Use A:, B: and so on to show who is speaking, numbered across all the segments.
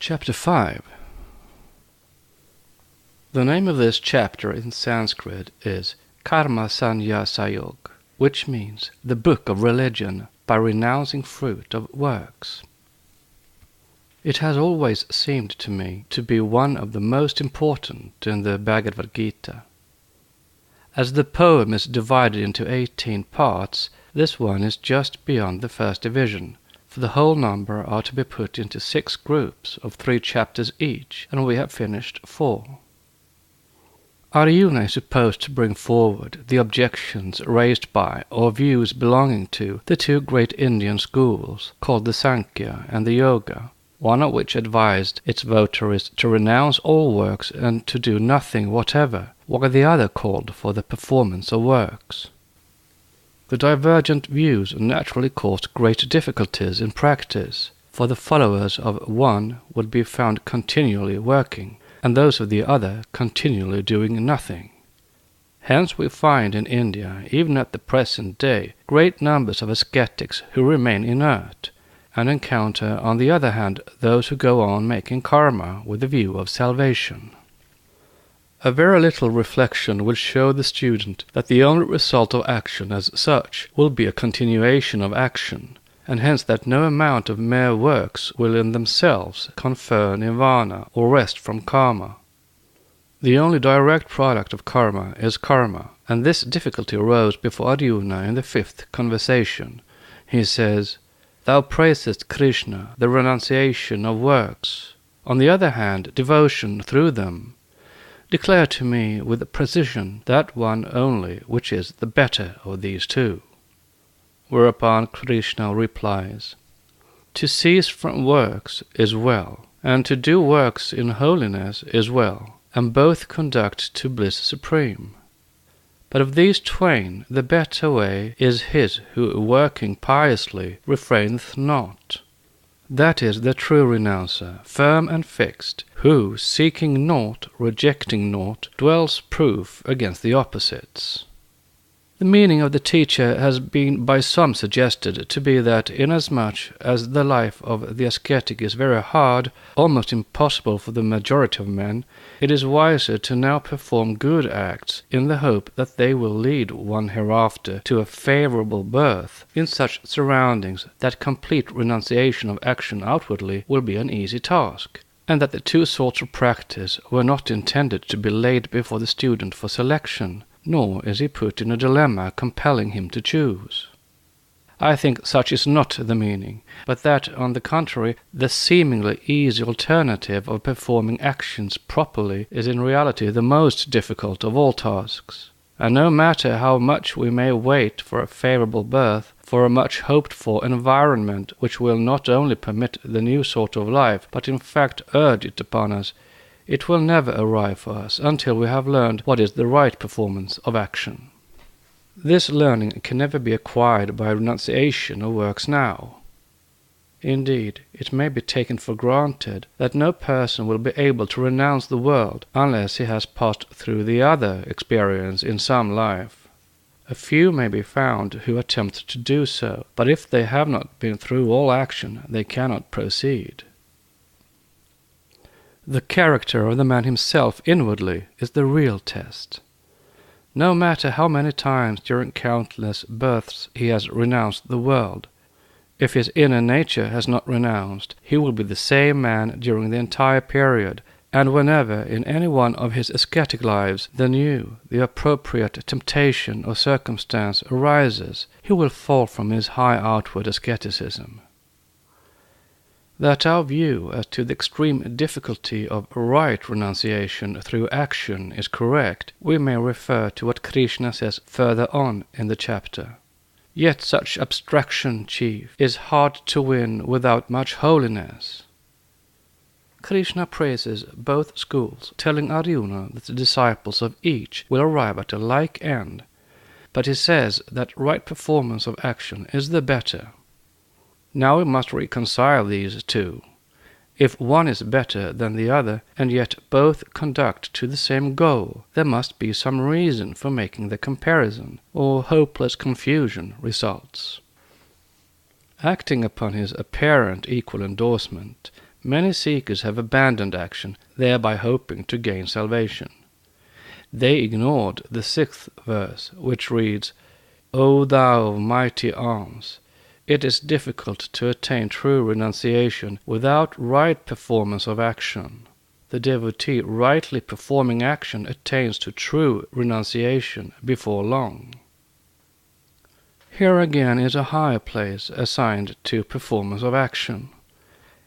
A: Chapter 5. The name of this chapter in Sanskrit is Karma Sanyasayog, which means the book of religion by renouncing fruit of works. It has always seemed to me to be one of the most important in the Bhagavad Gita. As the poem is divided into 18 parts, this one is just beyond the first division, for the whole number are to be put into 6 groups of 3 chapters each, and we have finished 4. Arjuna is supposed to bring forward the objections raised by or views belonging to the 2 great Indian schools called the Sankhya and the Yoga, one of which advised its votaries to renounce all works and to do nothing whatever, while the other called for the performance of works. The divergent views naturally caused great difficulties in practice, for the followers of one would be found continually working, and those of the other continually doing nothing. Hence we find in India, even at the present day, great numbers of ascetics who remain inert, and encounter, on the other hand, those who go on making karma with the view of salvation. A very little reflection will show the student that the only result of action as such will be a continuation of action, and hence that no amount of mere works will in themselves confer nirvana or rest from karma. The only direct product of karma is karma, and this difficulty arose before Arjuna in the 5th conversation. He says, "Thou praisest Krishna, the renunciation of works. On the other hand, devotion through them. Declare to me with precision that one only which is the better of these 2. Whereupon Krishna replies, "To cease from works is well, and to do works in holiness is well, and both conduct to bliss supreme. But of these twain the better way is his who, working piously, refraineth not. That is the true renouncer, firm and fixed, who, seeking naught, rejecting naught, dwells proof against the opposites." The meaning of the teacher has been by some suggested to be that inasmuch as the life of the ascetic is very hard, almost impossible for the majority of men, it is wiser to now perform good acts in the hope that they will lead one hereafter to a favorable birth in such surroundings that complete renunciation of action outwardly will be an easy task, and that the 2 sorts of practice were not intended to be laid before the student for selection, nor is he put in a dilemma compelling him to choose. I think such is not the meaning, but that, on the contrary, the seemingly easy alternative of performing actions properly is in reality the most difficult of all tasks. And no matter how much we may wait for a favorable birth, for a much hoped-for environment which will not only permit the new sort of life, but in fact urge it upon us, it will never arrive for us until we have learned what is the right performance of action. This learning can never be acquired by renunciation of works now. Indeed, it may be taken for granted that no person will be able to renounce the world unless he has passed through the other experience in some life. A few may be found who attempt to do so, but if they have not been through all action, they cannot proceed. The character of the man himself inwardly is the real test. No matter how many times during countless births he has renounced the world, if his inner nature has not renounced, he will be the same man during the entire period, and whenever in any one of his ascetic lives the new, the appropriate temptation or circumstance arises, he will fall from his high outward asceticism. That our view as to the extreme difficulty of right renunciation through action is correct, we may refer to what Krishna says further on in the chapter. Yet such abstraction, chief, is hard to win without much holiness. Krishna praises both schools, telling Arjuna that the disciples of each will arrive at a like end, but he says that right performance of action is the better. Now we must reconcile these 2. If one is better than the other, and yet both conduct to the same goal, there must be some reason for making the comparison, or hopeless confusion results. Acting upon his apparent equal endorsement, many seekers have abandoned action, thereby hoping to gain salvation. They ignored the 6th verse, which reads, O thou of mighty arms, it is difficult to attain true renunciation without right performance of action. The devotee rightly performing action attains to true renunciation before long. Here again is a higher place assigned to performance of action.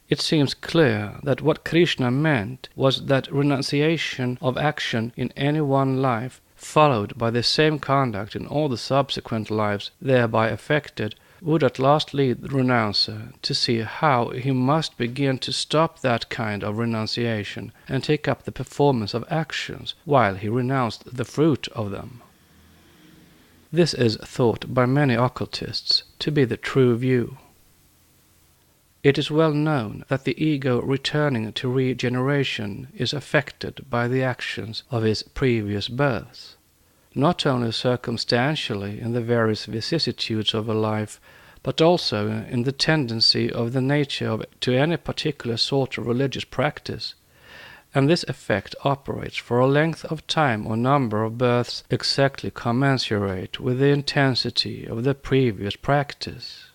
A: It seems clear that what Krishna meant was that renunciation of action in any one life, followed by the same conduct in all the subsequent lives thereby affected, would at last lead the renouncer to see how he must begin to stop that kind of renunciation and take up the performance of actions while he renounced the fruit of them. This is thought by many occultists to be the true view. It is well known that the ego returning to regeneration is affected by the actions of his previous births, not only circumstantially in the various vicissitudes of a life, but also in the tendency of the nature to any particular sort of religious practice, and this effect operates for a length of time or number of births exactly commensurate with the intensity of the previous practice.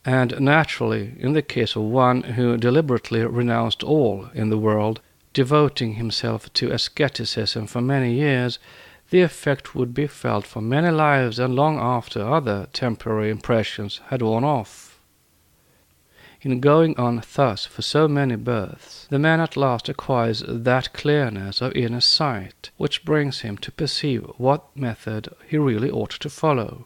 A: And naturally, in the case of one who deliberately renounced all in the world, devoting himself to asceticism for many years, the effect would be felt for many lives and long after other temporary impressions had worn off. In going on thus for so many births, the man at last acquires that clearness of inner sight which brings him to perceive what method he really ought to follow.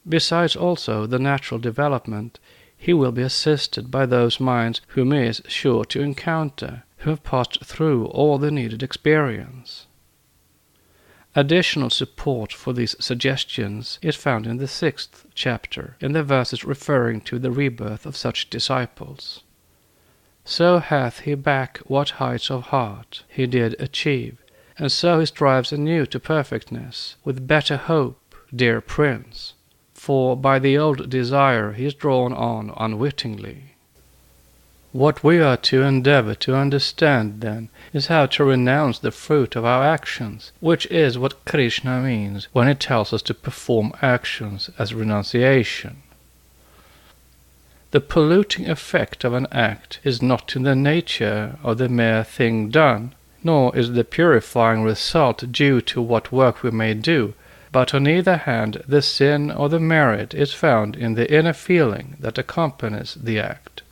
A: Besides also the natural development, he will be assisted by those minds whom he is sure to encounter, who have passed through all the needed experience. Additional support for these suggestions is found in the 6th chapter, in the verses referring to the rebirth of such disciples. So hath he back what heights of heart he did achieve, and so he strives anew to perfectness, with better hope, dear prince, for by the old desire he is drawn on unwittingly. What we are to endeavor to understand, then, is how to renounce the fruit of our actions, which is what Krishna means when he tells us to perform actions as renunciation. The polluting effect of an act is not in the nature of the mere thing done, nor is the purifying result due to what work we may do, but on either hand the sin or the merit is found in the inner feeling that accompanies the act.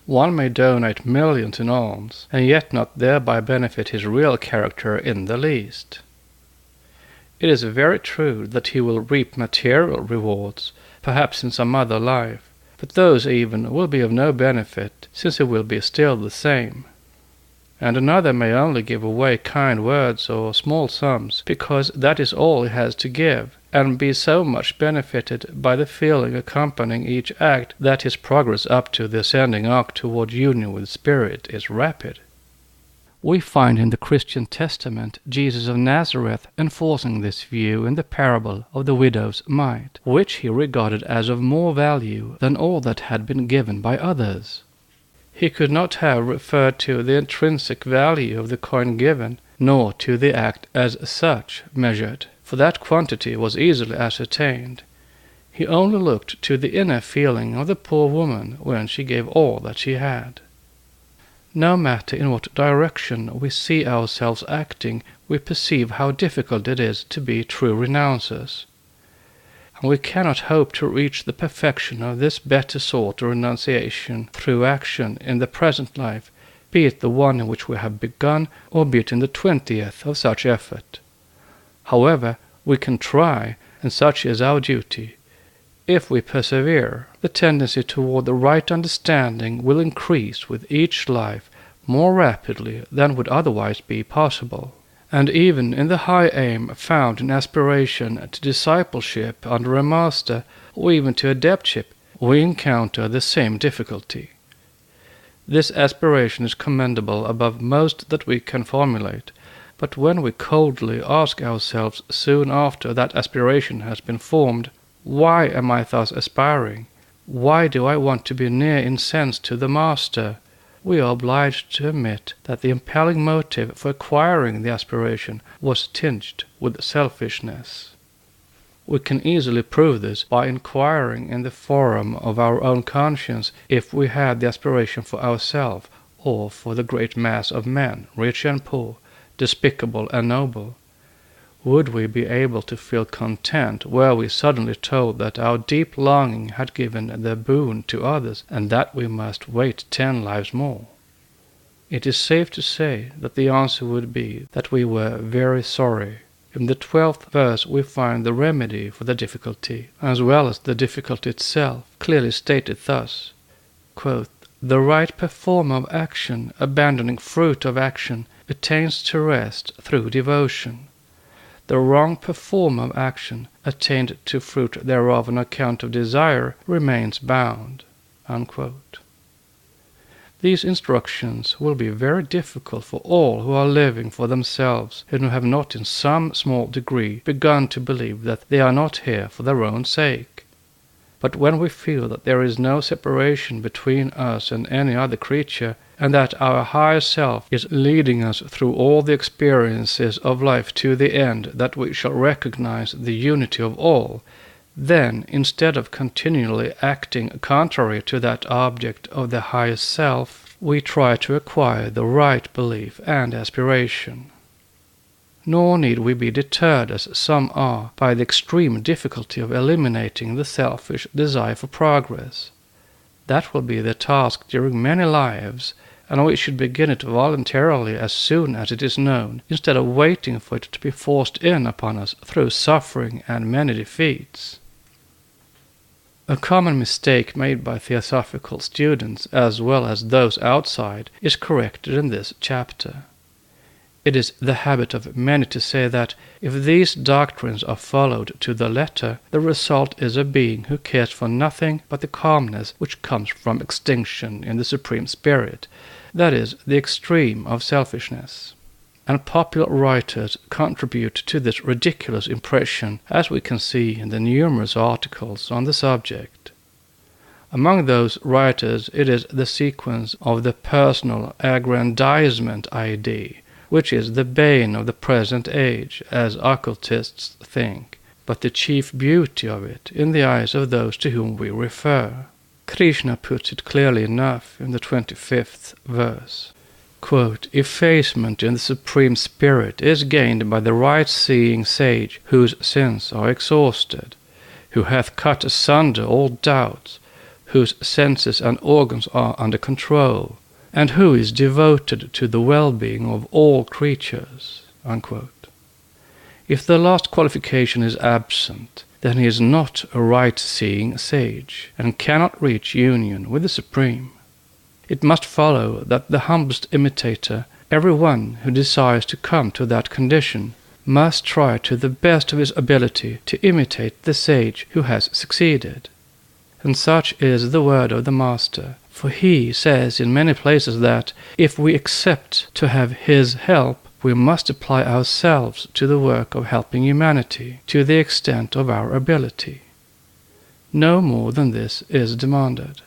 A: One may donate millions in alms, and yet not thereby benefit his real character in the least. It is very true that he will reap material rewards, perhaps in some other life, but those even will be of no benefit, since he will be still the same. And another may only give away kind words or small sums, because that is all he has to give, and be so much benefited by the feeling accompanying each act that his progress up to the ascending arc toward union with Spirit is rapid. We find in the Christian Testament Jesus of Nazareth enforcing this view in the parable of the widow's mite, which he regarded as of more value than all that had been given by others. He could not have referred to the intrinsic value of the coin given, nor to the act as such measured, for that quantity was easily ascertained. He only looked to the inner feeling of the poor woman when she gave all that she had. No matter in what direction we see ourselves acting, we perceive how difficult it is to be true renouncers. And we cannot hope to reach the perfection of this better sort of renunciation through action in the present life, be it the one in which we have begun, or be it in the 20th of such effort. However, we can try, and such is our duty. If we persevere, the tendency toward the right understanding will increase with each life more rapidly than would otherwise be possible. And even in the high aim found in aspiration to discipleship under a master, or even to adeptship, we encounter the same difficulty. This aspiration is commendable above most that we can formulate, but when we coldly ask ourselves soon after that aspiration has been formed, why am I thus aspiring? Why do I want to be near in sense to the Master? we are obliged to admit that the impelling motive for acquiring the aspiration was tinged with selfishness. We can easily prove this by inquiring in the forum of our own conscience if we had the aspiration for ourselves or for the great mass of men, rich and poor, despicable and noble. Would we be able to feel content were we suddenly told that our deep longing had given the boon to others and that we must wait 10 lives more? It is safe to say that the answer would be that we were very sorry. In the 12th verse we find the remedy for the difficulty, as well as the difficulty itself, clearly stated thus, quote, "The right performer of action, abandoning fruit of action, attains to rest through devotion. The wrong performer of action, attained to fruit thereof on account of desire, remains bound." Unquote. These instructions will be very difficult for all who are living for themselves and who have not in some small degree begun to believe that they are not here for their own sake. But when we feel that there is no separation between us and any other creature, and that our higher self is leading us through all the experiences of life to the end that we shall recognize the unity of all, then, instead of continually acting contrary to that object of the highest self, we try to acquire the right belief and aspiration. Nor need we be deterred, as some are, by the extreme difficulty of eliminating the selfish desire for progress. That will be the task during many lives, and we should begin it voluntarily as soon as it is known, instead of waiting for it to be forced in upon us through suffering and many defeats. A common mistake made by theosophical students, as well as those outside, is corrected in this chapter. It is the habit of many to say that, if these doctrines are followed to the letter, the result is a being who cares for nothing but the calmness which comes from extinction in the Supreme Spirit, that is, the extreme of selfishness. And popular writers contribute to this ridiculous impression, as we can see in the numerous articles on the subject. Among those writers it is the sequence of the personal aggrandizement idea, which is the bane of the present age, as occultists think, but the chief beauty of it in the eyes of those to whom we refer. Krishna puts it clearly enough in the 25th verse. Quote, "Effacement in the Supreme Spirit is gained by the right-seeing sage whose sins are exhausted, who hath cut asunder all doubts, whose senses and organs are under control, and who is devoted to the well-being of all creatures." Unquote. If the last qualification is absent, then he is not a right-seeing sage, and cannot reach union with the Supreme. It must follow that the humblest imitator, every one who desires to come to that condition, must try to the best of his ability to imitate the sage who has succeeded. And such is the word of the Master, for he says in many places that, if we accept to have his help, we must apply ourselves to the work of helping humanity to the extent of our ability. No more than this is demanded.